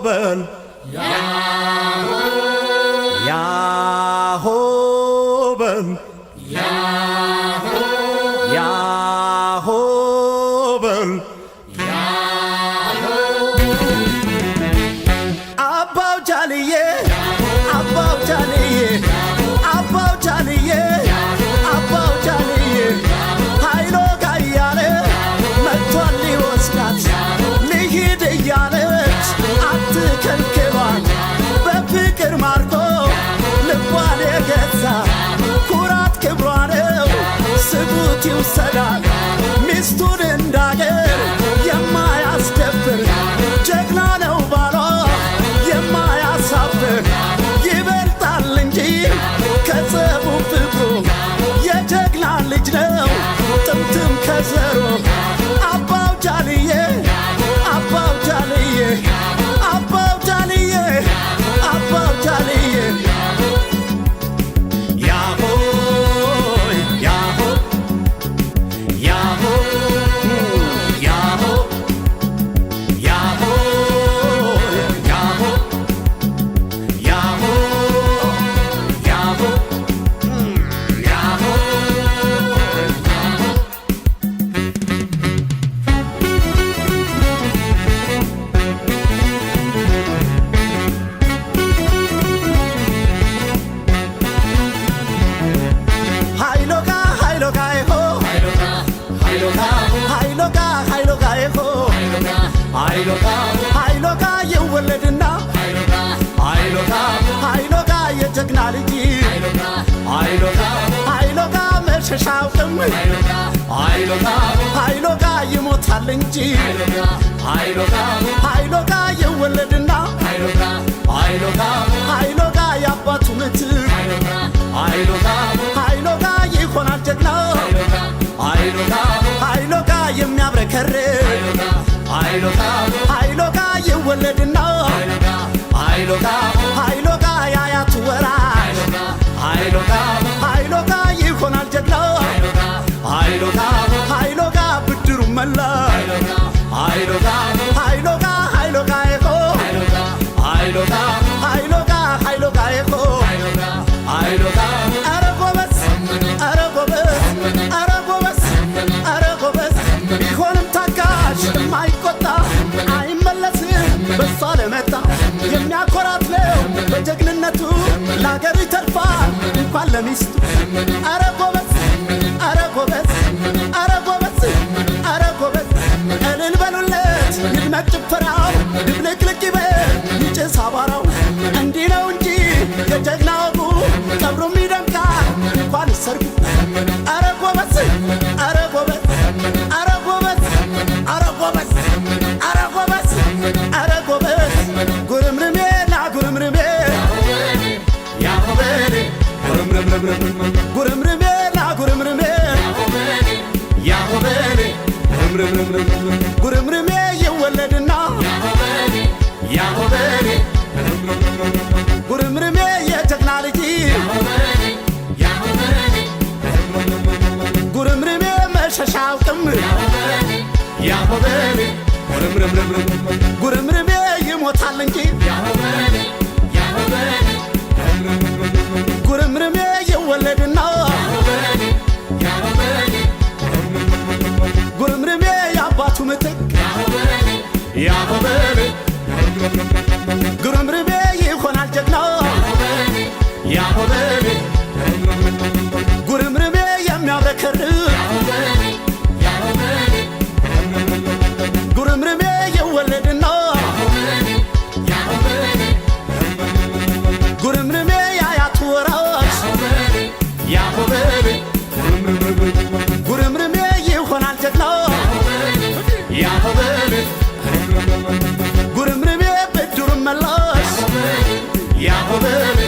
በል ያሆ በል ያሆ በል አባው ጃልዬ አባው ጃልዬ አባው ጃልዬ አባው ጃልዬ ኃይሎ ጋያለ መጥቷል ሊወስዳት ልሂድ እያለች አትከልክሏት በፍቅር ማርኮ ልቧን የገዛ ኩራት ክብሯ ነው ስጡት ይውሰዳት ሚስቱን እንዳገር የማያስደፍር ጀግና ነው ባሏ የማያሳፍር ይበልጣል እንጂ ከጸቡ ፍቅሩ የጀግና ልጅ ነው ጥምትም ከዘሮ አባው ጃልዬ አባው ጃልዬ አባው ጃልዬ አባው ጃልዬ ያሆ ያሆ ያሆ ያሆ ያሆ ያሆ ያሆ ያሆ ያሆ ሃይሎጋ ሃይሎጋ ይሆ ሃይሎጋ ሃይሎጋ ይሆ ሃይሎጋ ሃይሎጋ ይወለድና ሃይሎጋ ሃይሎጋ የጀግና ልጅ ሃይሎጋ ሃይሎጋ መሸሻው ጥም ሃይሎጋ ሃይሎጋ ይሞታል እንጂ ሃይሎጋ ሃይሎጋ ይወለድና ሃይሎጋ ሃይሎጋ የአባቱ ምትክ ሃይሎጋ ሃይሎጋ ይሆናል ጀግና ሃይሎጋ ሃይሎጋ የሚያብረከርክ ሃይሎጋ ሃይሎጋ ይወለድና ሃይሎጋ ሃይሎጋ የአያቱ ወራሽ ሃይሎጋ ሃይሎጋ ይሆናል ጀግና ሃይሎጋ ሃይሎጋ ብድሩ መላሽ ሃይሎጋ ሃይሎጋ ሃይሎጋ ይሆ ሃይሎጋ ሃይሎጋ ሃይሎጋ ይሆ ሃይሎጋ ኧረ ጎበዝ ኧረ ጎበዝ ኧረ ጎበዝ ኧረ ጎበዝ ቢሆንም ታጋሽ የማይቆጣ አይመለስም በሷ ለመጣ የሚያኮራት ነው በጀግንነቱ ለአገሩ ይተርፋል እንኳን ለሚስቱ ኧረ ጎበዝ ኧረ ጎበዝ ኧረ ጎበዝ ኧረ ጎበዝ እልል በሉለት ይድመቅ ጭፈራው ድብልቅልቅ ይበል ይጭስ አቧራው እንዲህ ነው እንጂ የጀግና ወጉ ቀብሩም ይደምቃል እንኳን ሰርጉ ኧረ ጎበዝ ኧረ ጎበዝ ኧረ ጎበዝ ኧረ ጎበዝ ኧረ ጎበዝ ኧረ ጎበዝ ጉርምርሜ ና ጉርምርሜ ያሆበሌ ጉርምርሜ ና ጉርምርሜ ያሆበሌ ጉርምርሜ ይወለድና ያሆበሌ ጉርምርሜ የጀግና ልጅ ጉርምርሜ መሸሻው ጥምር ያሆበሌ ጉርምርሜ ይሞታል እንጂ ጉርምርሜ ይወለድና ጉርምርሜ የአባቱ ምትክ ያሆበሌ ጉርምርሜ ይሆናል ጀግና ያሆበሌ ጉርምርሜ የሚያብረከርክ ጉርምርሜ ይወለድና ጉርምርሜ የአያቱ ወራሽ ያሆበሌ ጉርምርሜ ይሆናል ጀግና ያሆበሌ ጉርምርሜ ብድሩን መላሽ ያሆበሌ